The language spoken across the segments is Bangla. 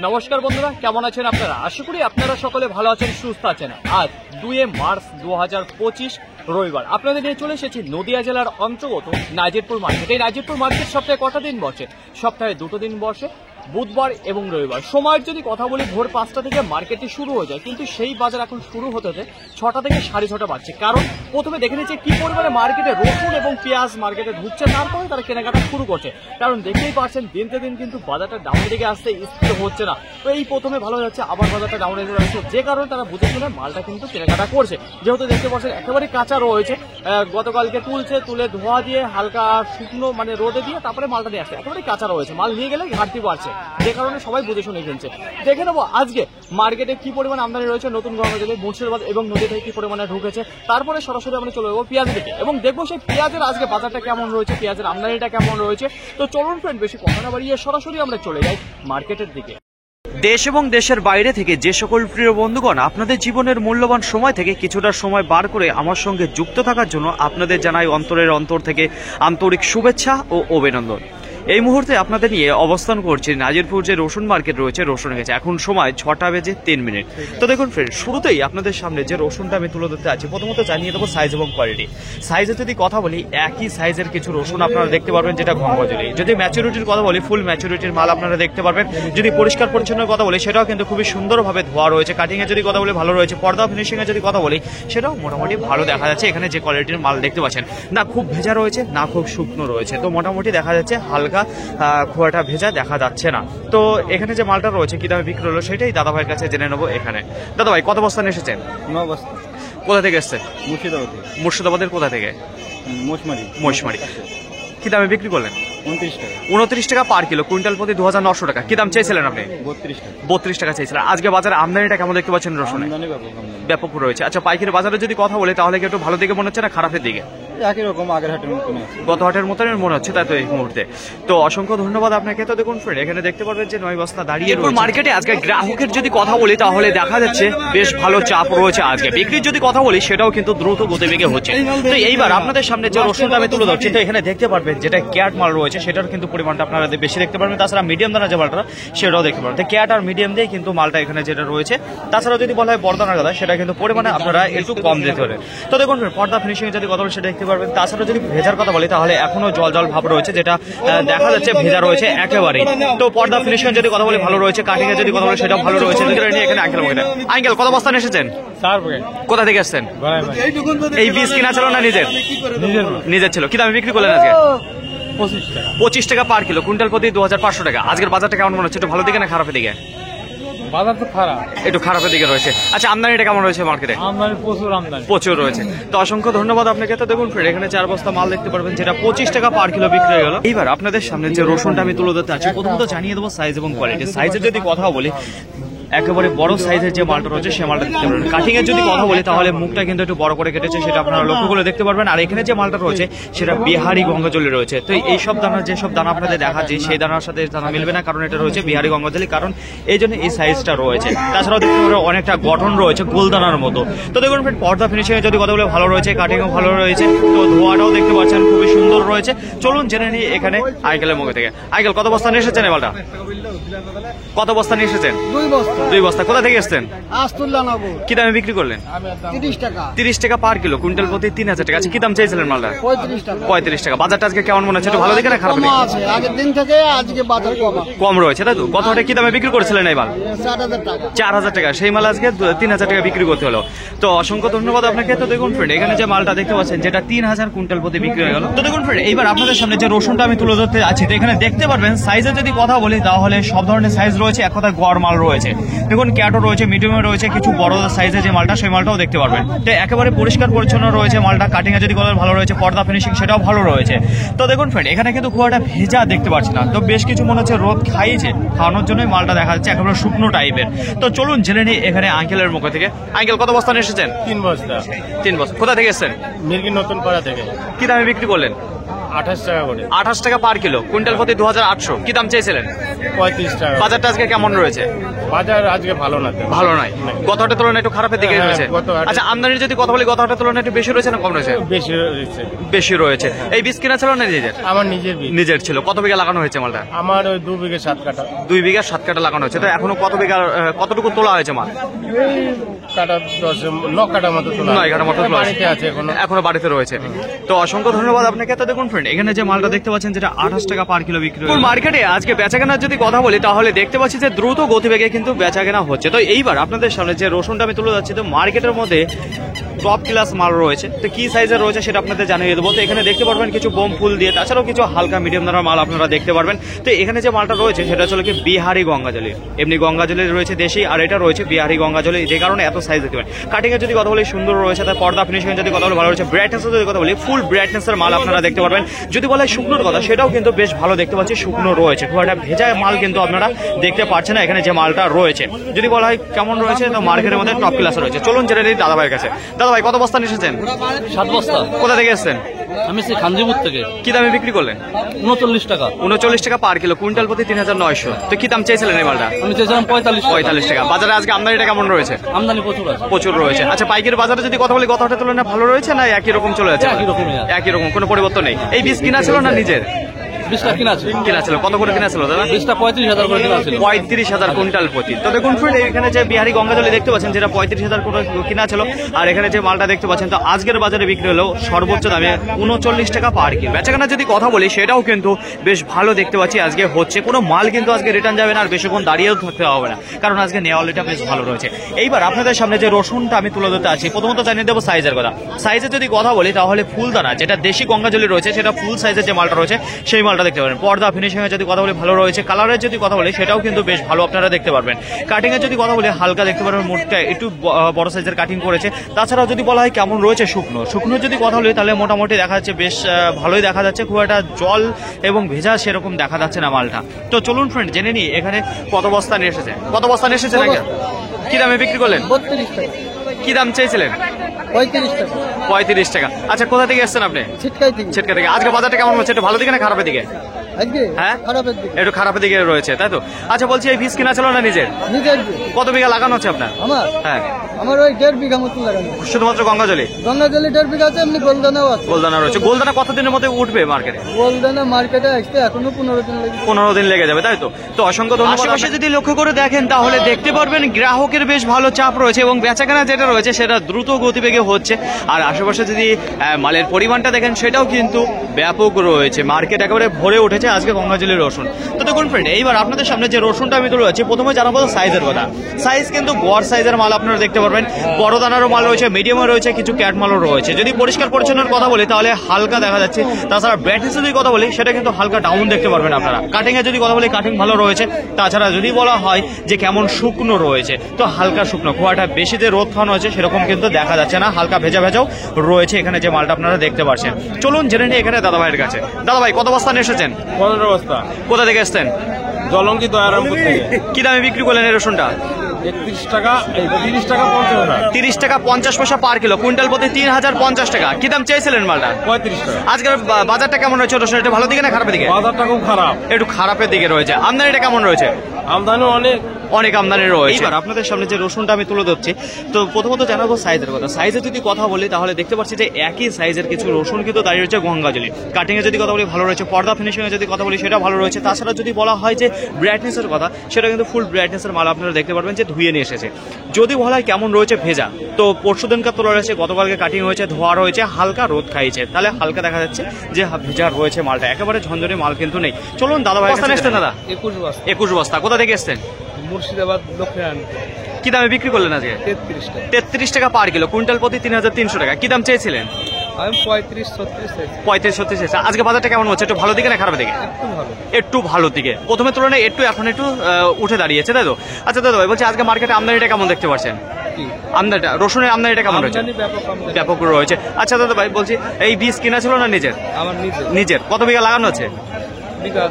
নমস্কার বন্ধুরা, কেমন আছেন আপনারা? আশা করি আপনারা সকলে ভালো আছেন, সুস্থ আছেন। আজ 2 মার্চ 2025 রবিবার আপনাদের নিয়ে চলে এসেছি নদিয়া জেলার অন্তর্গত নাজিরপুর মার্কেট। এই নাজিরপুর মার্কেট সপ্তাহে কটা দিন বসে? সপ্তাহে 2 দিন বসে, বুধবার এবং রবিবার। সময়ের যদি কথা বলি, ভোর 5টা থেকে মার্কেটটি শুরু হয়ে যায়, কিন্তু সেই বাজার এখন শুরু হতে 6টা থেকে 6:30 বাজছে। কারণ প্রথমে দেখে নিচ্ছে কি পরিমাণে মার্কেটে রসুন এবং পেঁয়াজ মার্কেটে ঢুকছে, তারপরে তারা কেনাকাটা শুরু করছে। কারণ দেখতেই পাচ্ছেন দিনকে দিন কিন্তু বাজারটা ডাউনের দিকে আসতে স্থির হচ্ছে না। তো এই প্রথমে ভালো যাচ্ছে, আবার বাজারটা ডাউনের দিকে আসছে, যে কারণে তারা বুঝে শুনে মালটা কিন্তু কেনাকাটা করছে। যেহেতু দেখতে পাচ্ছেন একেবারে কাঁচা রয়েছে, গতকালকে তুলে ধোয়া দিয়ে হালকা শুকনো মানে রোদে দিয়ে তারপরে মালটা নিয়ে আসছে, একেবারে কাঁচা রয়েছে। মাল নিয়ে গেলে ঘাটতি বাড়ছে, যে কারণে সবাই বুঝে শুনে কিনছে। দেখে নেবো আজকে মার্কেটে কি পরিমাণ আমদানি রয়েছে, নতুন গঙ্গাজলি, মুর্শিদাবাদ এবং নদী থেকে কি পরিমাণে ঢুকেছে। তারপরে সরাসরি আমরা চলে যাবো পেঁয়াজের দিকে এবং দেখবো সেই পেঁয়াজের আজকে বাজারটা কেমন রয়েছে, পেঁয়াজের আমদানিটা কেমন রয়েছে। তো চলুন ফ্রেন্ড, বেশি কথা না বাড়িয়ে সরাসরি আমরা চলে যাই মার্কেটের দিকে। দেশ এবং দেশের বাইরে থেকে যে সকল প্রিয় বন্ধুগণ আপনাদের জীবনের মূল্যবান সময় থেকে কিছুটা সময় বার করে আমার সঙ্গে যুক্ত থাকার জন্য আপনাদের জানাই অন্তরের অন্তর থেকে আন্তরিক শুভেচ্ছা ও অভিনন্দন। এই মুহূর্তে আপনাদের নিয়ে অবস্থান করছি নাজিরপুর যে রসুন মার্কেট রয়েছে, রসুন গেছে এখন সময় 6:03। তো দেখুন ফ্রেন্ড, শুরুতেই আপনাদের সামনে যে রসুনটা আমি তুলে ধরতে আছি, প্রথমত জানিয়ে দেবো সাইজ এবং কোয়ালিটি। সাইজে যদি কথা বলি, একই সাইজের কিছু রসুন আপনারা দেখতে পারবেন, যেটা গঙ্গাজলি। যদি ম্যাচুরিটির কথা বলি, ফুল ম্যাচুরিটির মাল আপনারা দেখতে পারবেন। যদি পরিষ্কার পরিচ্ছন্নের কথা বলি, সেটাও কিন্তু খুবই সুন্দরভাবে ধোয়া রয়েছে। কাটিংয়ে যদি কথা বলি ভালো রয়েছে। পর্দা ফিনিশিংয়ে যদি কথা বলি, সেটাও মোটামুটি ভালো দেখা যাচ্ছে। এখানে যে কোয়ালিটির মাল দেখতে পাচ্ছেন, না খুব ভেজা রয়েছে না খুব শুকনো রয়েছে, তো মোটামুটি দেখা যাচ্ছে হালকা খোয়াটা ভেজা দেখা যাচ্ছে না। তো এখানে যে মালটা রয়েছে কি দামে বিক্রি হলো সেটাই দাদা ভাইয়ের কাছে জেনে নেবো। এখানে দাদা ভাই কত বস্তা নিয়ে এসেছেন? 9 বস্তা। কোথা থেকে এসছেন? মুর্শিদাবাদের কোথা থেকে? মহিষমারি। কি দামে বিক্রি করলেন? 29 টাকা। 29 টাকা পার কিলো, কুইন্টাল প্রতি 2900 টাকা। কি দাম চেয়েছিলেন আপনি? 32 টাকা চেয়েছিলেন। আজকে বাজারে আমদানিটা কেমন দেখতে পাচ্ছেন রসুনে? ব্যাপক রয়েছে। আচ্ছা, পাইকারি বাজারে যদি কথা বলি তাহলে কি একটু ভালো দিকে মনে হচ্ছে না খারাপের দিকে? একই রকম, আগের হাটের মতন, গত হাটের মতনই মনে হচ্ছে, তাই তো এই মুহূর্তে। তো অসংখ্য ধন্যবাদ আপনাকে। তো দেখুন ফ্রেন্ড, এখানে দেখতে পারবেন যে 9 বস্তা দাঁড়িয়ে রয়েছে মার্কেটে। আজকে গ্রাহকের যদি কথা বলি তাহলে দেখা যাচ্ছে বেশ ভালো চাপ রয়েছে আজকে। বিক্রির যদি কথা বলি সেটাও কিন্তু দ্রুত গতিবেগে হচ্ছে। তো এইবার আপনাদের সামনে যে রসুনটা আমি তুলে ধরছি, তো এখানে দেখতে পারবেন যেটা ক্যাট মাল রয়েছে সেটার কিন্তু পরিমাণটা আপনারা বেশি দেখতে পারবেন। তাছাড়া মিডিয়াম দানা যে মালটা সেটাও দেখতে পারবেন। তো ক্যাট আর মিডিয়াম দিয়ে কিন্তু মালটা এখানে যেটা রয়েছে। তাছাড়া যদি বলা হয় বর্দানার কথা, সেটা কিন্তু পরিমাণে আপনারা একটু কম দিতে পারেন। তো দেখুন পর্দা ফিনিশিং যদি কথা বলি সেটা দেখতে পারবেন। তাছাড়া যদি ভেজার কথা বলি তাহলে এখনো জল ভাব রয়েছে, যেটা দেখা যাচ্ছে ভেজা রয়েছে একেবারেই। তো পর্দা ফিনিশিং যদি কথা বলি ভালো রয়েছে, কাটিং এ যদি কথা বলি সেটাও ভালো রয়েছে। এখানে আঙ্কেল কত বস্তা এসেছেন? কোথা থেকে এসেছেন? এই বীজ কিনা ছিল না নিজের ছিল? কি দামে বিক্রি করলেন আজকে? 25 টাকা পার কিলো, কুইন্টাল প্রতি 2500 টাকা। আজকের বাজারটা কেমন মনে হচ্ছে? একটু ভালো দিকে না খারাপের দিকে? বাজার তো খারাপ, একটু খারাপের দিকে রয়েছে। আচ্ছা, আমদানিটা কেমন রয়েছে মার্কেটে? প্রচুর রয়েছে। তো অসংখ্য ধন্যবাদ আপনাকে। তো দেখুন ফ্রেন্ড, এখানে 4 বস্তা মাল দেখতে পারবেন, যেটা 25 টাকা পার কিলো বিক্রি হয়ে গেল। এইবার আপনাদের সামনে যে রসুনটা আমি তুলে ধরতে আছি, প্রথমত জানিয়ে দেবো সাইজ এবং কোয়ালিটি। সাইজের যদি কথা বলি, একেবারে বড় সাইজের যে মালটা রয়েছে সে মালটা দেখতে পারবেন। কাটিং এর যদি কথা বলি তাহলে মুখটা কিন্তু একটু বড় করে কেটেছে, সেটা আপনারা লক্ষ্য করে দেখতে পারবেন। আর এখানে যে মালটা রয়েছে সেটা বিহারি গঙ্গাজলি রয়েছে। তো এইসব দানা, যেসব দানা আপনাদের দেখাচ্ছি সেই দানার সাথে দানা মিলবে না, কারণ এটা রয়েছে বিহারি গঙ্গাজলি, কারণ এই জন্য এই সাইজটা রয়েছে। তাছাড়াও দেখতে পারবেন অনেকটা গঠন রয়েছে গোলদানার মতো। তো দেখুন পর্দা ফিনিশিং এ যদি কথা বলে ভালো রয়েছে, কাটিংও ভালো রয়েছে। তো ধোয়াটাও দেখতে পাচ্ছেন খুবই সুন্দর রয়েছে। চলুন জেনে নিই এখানে আঙ্কেলের মুখে থেকে। আঙ্কেল কত বস্তা নিয়ে এসেছেন? এবারটা কত বস্তা নিয়ে এসেছেন? 2 বস্তা। কোথা থেকে এসেছেন? কি দামে বিক্রি করলেন? 30 টাকা পার কিলো, কুইন্টাল প্রতি 3000 টাকা। কি দাম চেয়েছিলেন মালটা? 35 টাকা। বাজারটা আজকে কেমন মনে হচ্ছে? একটু ভালো দিকে না খারাপ দিকে? আগের দিন থেকে আজকে বাজার কম রয়েছে, তাই তো? কত হাটে কি দামে বিক্রি করেছিলেন এবার? 4000 টাকা। সেই মাল আজকে 3000 টাকা বিক্রি করতে হলো। তো অসংখ্য ধন্যবাদ আপনাকে। তো দেখুন ফ্রেন্ড, এখানে যে মালটা দেখতে পাচ্ছেন যেটা 3000 কুইন্টাল প্রতি বিক্রি হয়ে গেল। তো দেখুন ফ্রেন্ড, এইবার আপনাদের সামনে যে রসুনটা আমি তুলে ধরতে আছি, তো এখানে দেখতে পারবেন সাইজের যদি কথা বলি তাহলে সব ধরনের সাইজ রয়েছে, এক কথায় গড় মাল রয়েছে। দেখুন ক্যাটও রয়েছে, মিডিয়ামে রয়েছে, কিছু বড় সাইজের যে মালটা সেই মালটাও দেখতে পারবেন। তো একেবারে পরিষ্কার পরিচ্ছন্ন রয়েছে মালটা। কাটিং এ যদি কথা ভালো রয়েছে, পর্দা ফিনিশিং সেটাও ভালো রয়েছে। তো দেখুন ফ্রেন্ড, এখানে কিন্তু খুব একটা ভেজা দেখতে পাচ্ছি না। তো বেশ কিছু মনে হচ্ছে রোদ খাইয়েছে, খাওয়ানোর জন্যই মালটা দেখা যাচ্ছে একেবারে শুকনো টাইপের। তো চলুন জেনে নিই এখানে আঙ্কেলের মুখ থেকে। আঙ্কেল কত বস্তা এসেছেন? 3 বস্তা। 3 বস্তা। কোথা থেকে এসেছেন? মিরগি নতুন পাড়া থেকে। কি দামে বিক্রি করলেন? 28 টাকা করে। 28 টাকা পার কিলো, কুইন্টাল প্রতি 2800। কি দাম চেয়েছিলেন? 35 টাকা। বাজারটা আজকে কেমন রয়েছে? বাজার আজকে ভালো না। ভালো নয়, গত হাটের তুলনায় একটু খারাপের দিকে হ্যাঁ, রয়েছে। গত হাটে- আচ্ছা, আমদানি যদি কথা বলি গত হাটের তুলনায় একটু বেশি রয়েছে না কম রয়েছে? বেশি রয়েছে। বেশি রয়েছে। এই বীজ কিনা ছিল না নিজের? আমার নিজের বীজ। নিজের ছিল। কত বিঘা লাগানো হয়েছে মালটা? আমার ওই 2 বিঘে 7 কাঠা। 2 বিঘা 7 কাঠা লাগানো হয়েছে। তো এখনো কত বিঘা কতটুকু তোলা হয়েছে মাল? এই কাঠা 9 কাঠা মতো তোলা। 9 কাঠা মতো তোলা বাড়িতে আছে এখনো বাড়িতে রয়েছে। তো অসংখ্য ধন্যবাদ আপনাকে। তো দেখুন ফ্রেন্ড, এখানে যে মালটা দেখতে পাচ্ছেন যেটা 28 টাকা পার কিলো বিক্রি হচ্ছে মার্কেটে। আজকে বেচাকেনার যদি কথা বলি তাহলে দেখতে পাচ্ছি যে দ্রুত গতিবেগে কিন্তু বেচাকেনা হচ্ছে। তো এইবার আপনাদের সামনে যে রসুনটা আমি তুলে যাচ্ছি, তো মার্কেটের মধ্যে টপ ক্লাস মাল রয়েছে। তো কি সাইজের রয়েছে সেটা আপনাদের জানিয়ে দেবো। তো এখানে দেখতে পারবেন কিছু বোম ফুল দিয়ে, তাছাড়াও কিছু হালকা মিডিয়াম ধরনের মাল আপনারা দেখতে পারবেন। তো এখানে যে মালটা রয়েছে সেটা হচ্ছে কি বিহারি গঙ্গাজলি। এমনি গঙ্গাজলি রয়েছে দেশি, আর এটা রয়েছে বিহারি গঙ্গাজলি, যে কারণে এত সাইজ দেখতে পারেন। কাটিং এর যদি কথা বলি সুন্দর রয়েছে, তার পর্দা ফিনিশিং যদি কথা বলি ভালো রয়েছে। ব্রাইটনেস যদি কথা বলি ফুল ব্রাইটনেসের মাল আপনারা দেখতে পারবেন। যদি বলা হয় শুকনোর কথা, সেটাও কিন্তু বেশ ভালো দেখতে পাচ্ছি, শুকনো রয়েছে। খুব একটা ভেজা মাল কিন্তু আপনারা দেখতে পাচ্ছেন না এখানে যে মালটা রয়েছে। যদি বলা হয় কেমন রয়েছে, তো মার্কেটের মধ্যে টপ ক্লাস রয়েছে। চলুন জেনে নিই দাদা ভাইয়ের কাছে। দাদা ভাই, কত বস্তা নিয়ে এসেছেন? 7 বস্তা। কোথা থেকে এসেছেন? আমি সেই খানজিপুর থেকে। কি দামে বিক্রি করলেন? 39 টাকা। 39 টাকা পার কিলো, কুইন্টাল প্রতি 3900। তো কি দাম চেয়েছিলেন এই মালটা? আমি চেয়েছিলাম 45 টাকা। বাজারে আজকে আমদানিটা কেমন রয়েছে? আমদানি প্রচুর আছে। প্রচুর রয়েছে। আচ্ছা, পাইকারি বাজারে যদি কথা বলি গত হাটের তুলনায় ভালো রয়েছে না একই রকম চলে যাচ্ছে? একই রকমই আছে। একই রকম, কোনো পরিবর্তন নেই। এই বীজ কিনা ছিল না নিজের? 20টা কিনা আছে। কিনা ছিল। কত করে কিনা ছিল দাদা? 20টা 35,000 করে কিনা ছিল। 35,000 কুইন্টাল প্রতি। তো দেখুন ফ্রেন্ড, এখানে যে বিহারি গঙ্গাজলি দেখতে পাচ্ছেন যেটা 35,000 করে কিনা ছিল, আর এখানে যে মালটা দেখতে পাচ্ছেন তো আজকের বাজারে বিক্রি হলো সর্বোচ্চ দামে 39 টাকা পার কিলো। বেচাকেনা যদি কথা বলি সেটাও কিন্তু বেশ ভালো দেখতে পাচ্ছি আজকে হচ্ছে। কোনো মাল কিন্তু আজকে রিটার্ন যাবে না, আর বেশিক্ষণ দাঁড়িয়েও থাকতে হবে না, কারণ আজকে নেওয়ালিটা বেশ ভালো রয়েছে। এইবার আপনাদের সামনে যে রসুনটা আমি তুলে ধরতে আছি, প্রথমত জানিয়ে দেবো সাইজের কথা। সাইজের যদি কথা বলি তাহলে ফুলদানা যেটা দেশি গঙ্গাজলি রয়েছে সেটা ফুল সাইজের যে মালটা রয়েছে সেই মালটা দেখতে পারেন। পর্দা ফিনিশিং এর যদি কথা বলি ভালো রয়েছে। কালারের যদি কথা বলি সেটাও কিন্তু বেশ ভালো আপনারা দেখতে পারবেন। কাটিং এর যদি কথা বলি হালকা দেখতে পারবেন, মুখটা একটু বড় সাইজের কাটিং করেছে। তাছাড়াও যদি বলা হয় কেমন রয়েছে শুকনো যদি কথা বলি তাহলে মোটামুটি দেখা যাচ্ছে বেশ ভালোই দেখা যাচ্ছে, খুব একটা জল এবং ভেজা সেরকম দেখা যাচ্ছে না মালটা। তো চলুন ফ্রেন্ড জেনে নিই এখানে কত বস্তা নিয়ে এসেছে। কত বস্তা নিয়ে এসেছে নাকি? কি দামে বিক্রি করলেন? 32 টাকা। কি দাম চেয়েছিলেন? 35 টাকা। 35 টাকা। আচ্ছা, কোথা থেকে এসেছেন আপনি? ছিটকাই থেকে। ছিটকা থেকে। আজকে বাজারটা কেমন হচ্ছে? একটু ভালো দিকে না খারাপের দিকে? আজকে হ্যাঁ, খারাপের দিকে। একটু খারাপের দিকে রয়েছে, তাই তো? আচ্ছা, বলছি এই বীজ কিনা ছিল না নিজের? নিজের কত বিঘা লাগানো হচ্ছে আপনার? আমার হ্যাঁ, আমার ওই 1.5 বিঘা মতো লাগানো। শুধুমাত্র গঙ্গাজলি? গঙ্গাজলি 1.5 বিঘা আছে, এমনি গোলদানাও আছে। গোলদানা রয়েছে। গোলদানা কতদিনের মধ্যে উঠবে মার্কেটে? গোলদানা মার্কেটে আসতে এখনো 15 দিন লাগে। 15 দিন লেগে যাবে, তাই তো? তো অসংখ্য ধন্যবাদ। আশেপাশে যদি লক্ষ্য করে দেখেন তাহলে দেখতে পারবেন গ্রাহকের বেশ ভালো চাপ রয়েছে এবং বেচাকেনা যেটা রয়েছে সেটা দ্রুত গতিবেগে হচ্ছে। আর আশেপাশে যদি মালের পরিমাণটা দেখেন সেটাও কিন্তু ব্যাপক রয়েছে। মার্কেট একেবারে ভরে উঠেছে আজকে গঙ্গাজলির রসুন। তো দেখুন ফ্রেন্ড, এইবার আপনাদের সামনে যে রসুনটা আমি তুলে যাচ্ছি, প্রথমে জানাবো সাইজের কথা। সাইজ কিন্তু গড় সাইজের মাল আপনারা দেখতে পারবেন। বড় দানারও মাল রয়েছে, মিডিয়ামও রয়েছে, কিছু ক্যাট মালও রয়েছে। যদি পরিষ্কার পরিচ্ছন্নের কথা বলি তাহলে হালকা দেখা যাচ্ছে। তাছাড়া ব্যাটনেস যদি কথা বলি সেটা কিন্তু হালকা ডাউন দেখতে পারবেন আপনারা। কাটিং এর যদি কথা বলি কাটিং ভালো রয়েছে। তাছাড়া যদি বলা হয় যে কেমন শুকনো রয়েছে, তো হালকা শুকনো, খুব একটা বেশি যে রোদ খাওয়ানো হয়েছে সেরকম কিন্তু দেখা যাচ্ছে না, হালকা ভেজা ভেজাও রয়েছে এখানে যে মালটা আপনারা দেখতে পাচ্ছেন। চলুন জেনে নিই এখানে দাদা ভাইয়ের কাছে। দাদা ভাই, কত বস্তা নিয়ে এসেছেন? 15 বস্তা। কোথা থেকে এসছেন? জলঙ্গি দয়ারামপুর থেকে। কি দামে বিক্রি করলেন এই রসুনটা? 31 টাকা, 30 টাকা 50 টাকা। 30 টাকা 50 পয়সা পার কিলো, কুইন্টাল প্রতি 3050 টাকা। কি দাম চেয়েছিলেন মালটা? 35 টাকা। আজকের বাজারটা কেমন রয়েছে রসুন? এটা ভালো দিকে না খারাপের দিকে? বাজারটা খুব খারাপ। একটু খারাপের দিকে রয়েছে। আমদানিটা কেমন রয়েছে? আমদানি অনেক আমদানি রয়েছে। এবার আপনাদের সামনে যে রসুনটা আমি তুলে ধরছি, তো প্রথমত জানাবো সাইজের কথা। সাইজে যদি কথা বলি তাহলে দেখতে পাচ্ছি যে একই সাইজের কিছু রসুন কিন্তু দাঁড়িয়ে রয়েছে গঙ্গাজলি। কাটিং এ যদি কথা বলি ভালো রয়েছে, পর্দা ফিনিশিং এ যদি কথা বলি সেটা ভালো রয়েছে। তাছাড়া যদি বলা হয় যে ব্রাইটনেসের কথা, সেটা কিন্তু ফুল ব্রাইটনেসের মাল আপনারা দেখতে পারবেন যে ধুয়ে নিয়ে এসেছে। যদি বলা হয় কেমন রয়েছে ভেজা, তো পরশু দিনকার তোলা রয়েছে, গতকালকে কাটিং হয়েছে, ধোয়া রয়েছে, হালকা রোদ খাইছে, তাহলে হালকা দেখা যাচ্ছে যে ভেজা রয়েছে মালটা। একেবারে ঝঞ্ঝনে মাল কিন্তু নেই। চলুন দাদা ভাই এসছেন। দাদা 21 বস্তা। 21 বস্তা। কোথা থেকে এসছেন? মুর্শিদাবাদ দক্ষিণ। কি দামে বিক্রি করলেন আজকে? 33 টাকা। 33 টাকা পার কিলো, কুইন্টাল প্রতি 3300 টাকা। কি দাম চেয়েছিলেন? আমি 35-36 চাইছি। 35-36। আজকে বাজারটা কেমন হচ্ছে? একটু ভালো দিকে না খারাপ দিকে? একটু ভালো। একটু ভালো দিকে। প্রথমে তুলনায় একটু এখন একটু উঠে দাঁড়িয়েছে, তাই তো? আচ্ছা দাদা ভাই, বলছি আজকে মার্কেটে আমদানিটা কেমন দেখতে পাচ্ছেন? কি? আমদানিটা, রসুনের আমদানিটা কেমন রয়েছে? আমদানি ব্যাপক আমদানি। ব্যাপক রয়েছে। আচ্ছা দাদা ভাই, বলছি এই বীজ কিনা ছিল না নিজের? আমার নিজে। নিজের। কত বিঘা লাগানো আছে? বিঘা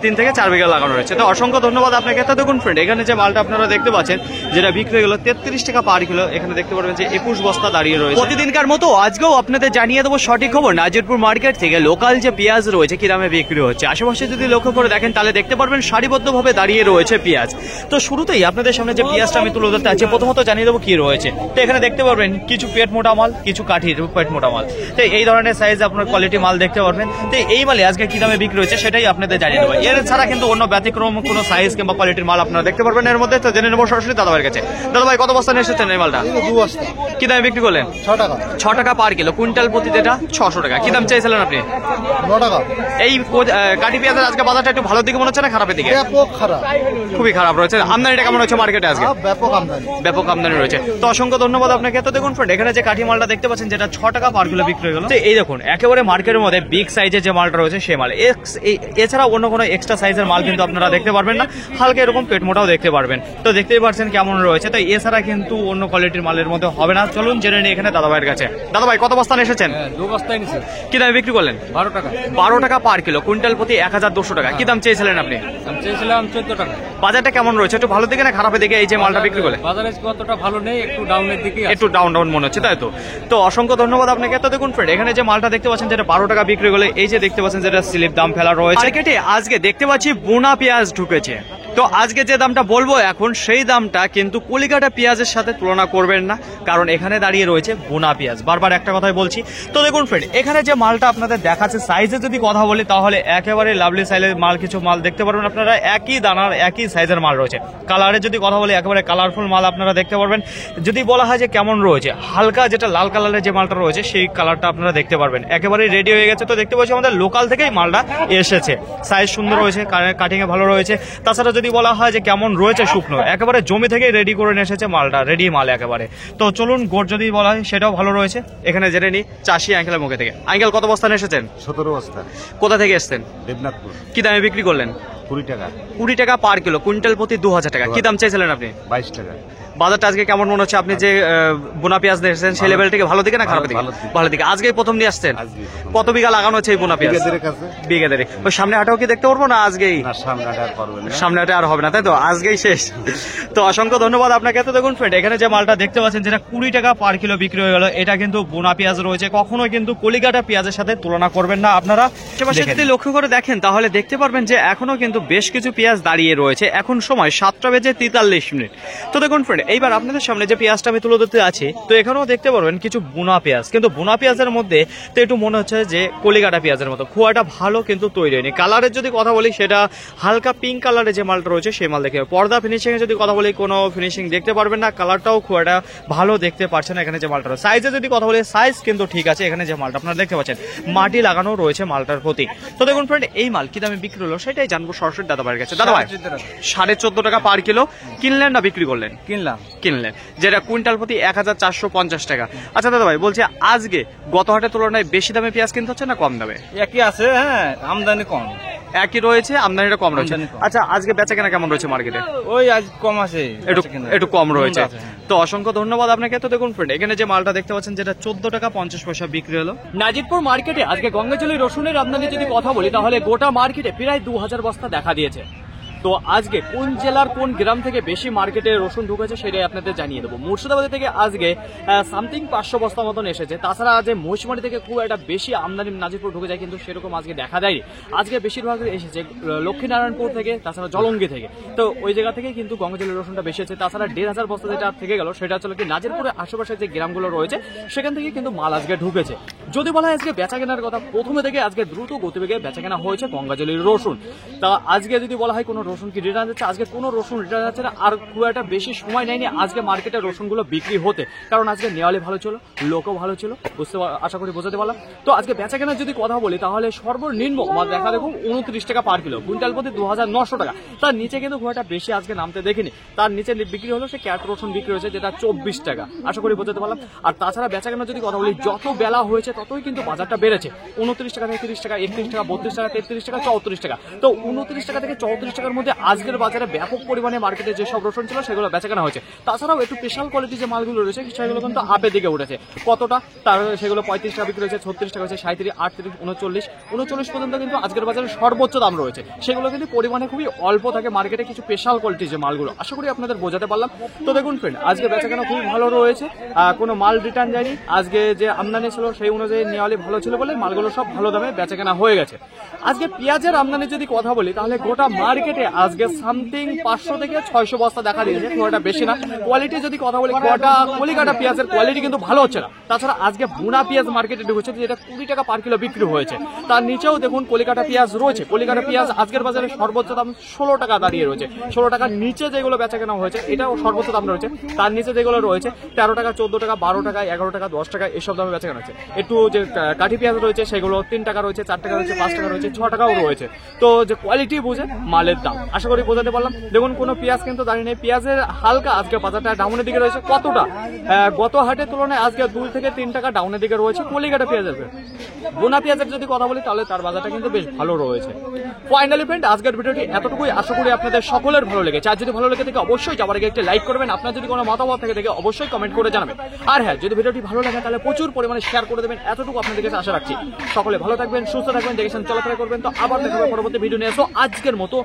3 থেকে 4 বিঘা লাগানো রয়েছে। তো অসংখ্য ধন্যবাদ আপনাকে। তো দেখুন ফ্রেন্ড, এখানে যে মালটা আপনারা দেখতে পাচ্ছেন যেটা বিক্রি হয়ে গেল 33 টাকা পার কিলো, এখানে দেখতে পারবেন যে 21 বস্তা দাঁড়িয়ে রয়েছে। প্রতিদিনকার মতো আজকেও আপনাদের জানিয়ে দেবো সঠিক খবর নাজিরপুর মার্কেট থেকে লোকাল যে পেঁয়াজ রয়েছে কি দামে বিক্রি হচ্ছে। আশেপাশে যদি লক্ষ্য করে দেখেন তাহলে দেখতে পারবেন সারিবদ্ধভাবে দাঁড়িয়ে রয়েছে পেঁয়াজ। তো শুরুতেই আপনাদের সামনে যে পেঁয়াজটা আমি তুলে ধরতে আছি, প্রথমত জানিয়ে দেবো কি রয়েছে। তো এখানে দেখতে পারবেন কিছু পেট মোটা মাল, কিছু কাঠির পেট মোটা মাল। তো এই ধরনের সাইজ আপনার কোয়ালিটি মাল দেখতে পারবেন। তো এই মালে আজকে কি দামে বিক্রি হচ্ছে সেটাই আপনাদের জানিয়ে দেবো। এর ছাড়া কিন্তু অন্য ব্যতিক্রম কোনো সাইজ কিংবা কোয়ালিটির মাল আপনারা দেখতে পারবেন এর মধ্যে। তো জেনে নেবো সরাসরি দাদাভাইয়ের কাছে। দাদাভাই, কত বস্তা নিয়ে এসেছেন এই মালটা? 2 বস্তা। কি দামে বিক্রি করলেন? 6 টাকা পার কিলো, কুইন্টাল প্রতি যেটা 600 টাকা। কি দাম চাইছিলেন আপনি? 9 টাকা। এই কাঠি পেঁয়াজের আজকে বাজারটা একটু ভালোর দিকে মনে হচ্ছে না খারাপের দিকে? ব্যাপক খারাপ, খুবই খারাপ রয়েছে। আমদানিটা কেমন হচ্ছে মার্কেটে আজকে? ব্যাপক আমদানি। ব্যাপক আমদানি রয়েছে। তো অসংখ্য ধন্যবাদ আপনাকে। তো দেখুন ফ্রেন্ড, এখানে যে কাঠি মালটা দেখতে পাচ্ছেন যেটা 6 টাকা পার কিলো বিক্রি হয়ে গেল। এই দেখুন একেবারে মার্কেটের মধ্যে বিগ সাইজের যে মালটা রয়েছে সেই মাল। এছাড়া অন্য কোনো এক্সট্রা সাইজের মাল কিন্তু আপনারা দেখতে পারবেন না। হালকা এরকম পেট মোটাও দেখতে পারবেন। তো দেখতেই পাচ্ছেন কেমন রয়েছে। তো এছাড়া কিন্তু অন্য কোয়ালিটির মালের মধ্যে হবে না। চলুন জেনে নিই এখানে দাদাভাইয়ের কাছে। দাদাভাই, কত বস্তা এসেছেন? 2 বস্তায় নিছি। কি দামে বিক্রি করলেন? 12 টাকা। 12 টাকা পার কিলো, কুইন্টাল প্রতি 1200 টাকা। কি দাম চেয়েছিলেন আপনি? আমি চেয়েছিলাম 14 টাকা। বাজারটা কেমন রয়েছে? একটু ভালো দিকে না খারাপের দিকে এই যে মালটা বিক্রি করলে? বাজারে কতটা ভালো নেই, একটু ডাউনের দিকে আছে। একটু ডাউন মনে হচ্ছে, তাই তো? তো অসংখ্য ধন্যবাদ আপনাকে। তো দেখুন ফ্রেন্ড, এখানে যে মালটা দেখতে পাচ্ছেন যেটা 12 টাকা বিক্রি করলে, এই যে দেখতে পাচ্ছেন যেটা স্লিপ দাম ফেলা রয়েছে মার্কেটে। আজকে দেখতে পাচ্ছি বোনা পেঁয়াজ ঢুকেছে। তো আজকে যে দামটা বলবো এখন সেই দামটা কিন্তু কলিকাটা পেঁয়াজের সাথে তুলনা করবেন না, কারণ এখানে দাঁড়িয়ে রয়েছে বোনা পেঁয়াজ। বারবার একটা কথাই বলছি। তো দেখুন ফ্রেন্ড, এখানে যে মালটা আপনাদের দেখাচ্ছে সাইজে যদি কথা বলি তাহলে একেবারে লাভলি সাইজের মাল কিছু মাল দেখতে পারবেন আপনারা। একই দানার একই সাইজের মাল রয়েছে। কালারের যদি কথা বলি একেবারে কালারফুল মাল আপনারা দেখতে পারবেন। যদি বলা হয় যে কেমন রয়েছে, হালকা যেটা লাল কালারের যে মালটা রয়েছে সেই কালারটা আপনারা দেখতে পারবেন। একেবারে রেডি হয়ে গেছে। তো দেখতে পাচ্ছি আমাদের লোকাল থেকেই মালটা এসেছে। সাইজ সুন্দর রয়েছে, কাটিং এ ভালো রয়েছে। তাছাড়া যদি বলা হয় যে কেমন রয়েছে, শুকনো একেবারে জমি থেকে রেডি করে নিয়ে এসেছে মালটা, রেডি মাল একেবারে। তো চলুন গোট যদি বলা হয় সেটাও ভালো রয়েছে। এখানে জেনে নি চাষি আঙ্কেলের মুখে থেকে। আঙ্কেল, কত বস্তা নিয়ে এসেছেন? 17 বস্তা। কোথা থেকে এসেছেন? দেবনাথপুর। কি দামে বিক্রি করলেন? 20 টাকা। 20 টাকা পার কিলো, কুইন্টাল প্রতি 2000 টাকা। কি দাম চাইছিলেন আপনি? 22 টাকা। বাজারটা আজকে কেমন মনে হচ্ছে? আপনি যে বোনা পেঁয়াজ নিয়েছেন সেই লেভেল থেকে ভালো দিকে না খারাপ দিকে? ভালো দিকে। আজকে প্রথম নিয়ে আসছেন? কত বিঘা লাগানো হচ্ছে এই বোনা পেঁয়াজ? বিঘা দেড়েক। ওই সামনে হাটেও কি দেখতে পারবো না আজকেই? সামনে হাটে আর হবে না, তাই তো? আজকেই শেষ। তো অসংখ্য ধন্যবাদ আপনাকে। তো দেখুন ফ্রেন্ড, এখানে যে মালটা দেখতে পাচ্ছেন যেটা 20 টাকা পার কিলো বিক্রি হয়ে গেল, এটা কিন্তু বোনা পেঁয়াজ রয়েছে। কখনো কিন্তু কলিকাটা পেঁয়াজের সাথে তুলনা করবেন না আপনারা। যদি লক্ষ্য করে দেখেন তাহলে দেখতে পারবেন যে এখনো কিন্তু বেশ কিছু পেঁয়াজ দাঁড়িয়ে রয়েছে। এখন সময় 7:43। তো দেখুন ফ্রেন্ড, এইবার আপনাদের সামনে যে পেঁয়াজটা আমি তুলে ধরতে আছি, তো এখানেও দেখতে পারবেন কিছু বোনা পেঁয়াজ। কিন্তু বোনা পেঁয়াজের মধ্যে তো একটু মনে হচ্ছে যে কলিকাটা পেঁয়াজের মতো, খুব একটা ভালো কিন্তু তৈরি হয়নি। কালারের যদি কথা বলি সেটা হালকা পিঙ্ক কালারের যে মালটা রয়েছে সেই মাল দেখে। পর্দা ফিনিশিং এ যদি কথা বলি কোনো ফিনিশিং দেখতে পারবেন না, কালারটাও খুব একটা ভালো দেখতে পাচ্ছেন না এখানে যে মালটা রয়েছে। সাইজে যদি কথা বলি সাইজ কিন্তু ঠিক আছে। এখানে যে মালটা আপনারা দেখতে পাচ্ছেন মাটি লাগানো রয়েছে মালটার প্রতি। তো দেখুন ফ্রেন্ড, এই মাল কি দামে বিক্রি হলো সেটাই জানবো সরাসরি দাদাভাইয়ের কাছে। দাদাভাই, 14.5 টাকা পার কিলো কিনলেন না বিক্রি করলেন? কিনলেন, যেটা কুইন্টাল প্রতি 1450 টাকা। আচ্ছা দাদা ভাই, বলছি আজকে গত হাটের তুলনায় বেশি দামে পেঁয়াজ কিনতে হচ্ছে না কম দামে? একই আছে, হ্যাঁ, আমদানি কম। একই রয়েছে, আমদানিটা কম রয়েছে। আচ্ছা, আজকে বেচা কেনা কেমন রয়েছে মার্কেটে? ওই আজ কম আছে, একটু কম রয়েছে। তো অসংখ্য ধন্যবাদ আপনাকে। তো দেখুন ফ্রেন্ড, এখানে যে মালটা দেখতে পাচ্ছেন যেটা 14 টাকা 50 পয়সা বিক্রি হলো নাজিরপুর মার্কেটে। আজকে গঙ্গাজলি রসুনের আমদানি যদি কথা বলি তাহলে গোটা মার্কেটে প্রায় 2000 বস্তা দেখা দিয়েছে। তো আজকে কোন জেলার কোন গ্রাম থেকে বেশি মার্কেটে রসুন ঢুকেছে সেটাই আপনাদের জানিয়ে দেবো। মুর্শিদাবাদ থেকে আজকে সামথিং 500 বস্তা মতন এসেছে। তাছাড়া আজ মহিষমারি থেকে খুব একটা বেশি আমদানি নাজিরপুর ঢুকে যায়, কিন্তু সেরকম আজকে দেখা দেয়নি। আজকে বেশিরভাগ এসেছে লক্ষ্মীনারায়ণপুর থেকে, তাছাড়া জলঙ্গি থেকে। তো ওই জায়গা থেকে কিন্তু গঙ্গাজলের রসুনটা বেশি আছে। তাছাড়া 1500 বস্তা যেটা থেকে গেল সেটা হচ্ছে কি নাজিরপুরের আশেপাশে যে গ্রামগুলো রয়েছে সেখান থেকে কিন্তু মাল আজকে ঢুকেছে। যদি বলা হয় আজকে বেচা কেনার কথা, প্রথমে থেকে আজকে দ্রুত গতিবেগে বেচা কেনা হয়েছে গঙ্গাজলির রসুন। তা আজকে যদি বলা হয় কোনো রসুন কি রিটার্ন যাচ্ছে, আজকে কোনো রসুন রিটার্ন যাচ্ছে না। আর খুব একটা বেশি সময় নেয়নি আজকে মার্কেটে রসুনগুলো বিক্রি হতে, কারণ আজকে নেওয়ালে ভালো ছিল, লোকও ভালো ছিল, আশা করি বোঝাতে পারলাম। তো আজকে বেচা কেনার যদি কথা বলি তাহলে সর্বনিম্ন দেখা দেখুন 29 টাকা পার কিলো, কুইন্টাল প্রতি 2900 টাকা। তার নিচে কিন্তু খুব একটা বেশি আজকে নামতে দেখিনি। তার নিচে বিক্রি হলো সে ক্যাট রসুন বিক্রি হয়েছে যেটা 24 টাকা, আশা করি বোঝাতে পারলাম। আর তাছাড়া বেচা কেনার যদি কথা বলি, যত বেলা হয়েছে ততই কিন্তু বাজারটা বেড়েছে। 29 টাকা থেকে 30 টাকা, 31 টাকা, 32 টাকা, 33 টাকা, 34 টাকা। তো 29 টাকা থেকে 34 টাকার মধ্যে আজকের বাজারে ব্যাপক পরিমাণে মার্কেটে যেসব রসুন ছিল সেগুলো বেচাকেনা হয়েছে। তাছাড়াও একটু স্পেশাল কোয়ালিটি যে মালগুলো রয়েছে সেগুলো কিন্তু আপের দিকে উঠেছে। কতটা তার সেগুলো 35 টাকা বিক্রি হয়েছে, 36 টাকা হয়েছে, 37, 38, 39 পর্যন্ত কিন্তু আজকের বাজারে সর্বোচ্চ দাম রয়েছে। সেগুলো কিন্তু পরিমাণে খুবই অল্প থাকে মার্কেটে, কিছু স্পেশাল কোয়ালিটির যে মালগুলো। আশা করি আপনাদের বোঝাতে পারলাম। তো দেখুন ফ্রেন্ড, আজকে বেচাকেনা খুবই ভালো রয়েছে, কোনো মাল রিটার্ন যায়নি। আজকে যে আমদানি ছিল সেই অনুযায়ী নেওয়ালি ভালো ছিল বলে মালগুলো সব ভালো দামে বেচাকেনা হয়ে গেছে। আজকে পেঁয়াজের আমদানি যদি কথা বলি তাহলে গোটা মার্কেটে আজকে সামথিং 500 থেকে 600 বস্তা দেখা দিয়েছে, খুব একটা বেশি না। কোয়ালিটি যদি কথা বলি, গোটা কলিকাটা পেঁয়াজের কোয়ালিটি কিন্তু ভালো হচ্ছে না। তাছাড়া আজকে বুনা পেঁয়াজ মার্কেটে ঢুকেছে, যেটা 20 টাকা পার কিলো বিক্রি হয়েছে। তার নিচেও দেখুন কলিকাটা পেঁয়াজ রয়েছে। কলিকাটা পেঁয়াজ আজকের বাজারে সর্বোচ্চ দাম 16 টাকা দাঁড়িয়ে রয়েছে। 16 টাকার নিচে যেগুলো বেচাকেনা হয়েছে এটাও সর্বোচ্চ দাম রয়েছে। তার নিচে যেগুলো রয়েছে 13 টাকা, 14 টাকা, 12 টাকা, 11 টাকা, 10 টাকা এসব দামে বেচাকেনা হচ্ছে। একটু যে কাঠি পেঁয়াজ রয়েছে সেগুলো 3 টাকা রয়েছে, 4 টাকা রয়েছে, 5 টাকা রয়েছে, 6 টাকাও রয়েছে। তো যে কোয়ালিটি বুঝে মালের দাম আশা করি বোঝাতে পারলাম। দেখুন কোনো পেঁয়াজ কিন্তু দাঁড়িয়ে নেই। পেঁয়াজের হালকা আজকে বাজারটা ডাউনের দিকে রয়েছে। কতটা গত হাটের তুলনায় আজকে 2 থেকে 3 টাকা ডাউনের দিকে রয়েছে কলিকাটা পেঁয়াজের। বোনা পেঁয়াজের যদি কথা বলি তাহলে তার বাজারটা কিন্তু বেশ ভালো রয়েছে। ফাইনালি ফ্রেন্ড, আজকের ভিডিওটি এতটুকুই। আশা করি আপনাদের সকলের ভালো লেগেছে। আর যদি ভালো লেগে থাকে অবশ্যই যাবার আগে একটা লাইক করবেন। আপনার যদি কোনো মতামত থেকে থাকে অবশ্যই কমেন্ট করে জানাবেন। আর হ্যাঁ, যদি ভিডিওটি ভালো লাগে তাহলে প্রচুর পরিমাণে শেয়ার করে দেবেন। এতটুকু আপনাদের কাছে আশা রাখছি। সকলে ভালো থাকবেন, সুস্থ থাকবেন, দেখেছেন চলাফেরা করবেন। তো আবার দেখা হবে পরবর্তী ভিডিও নিয়ে আসো। আজকের মতো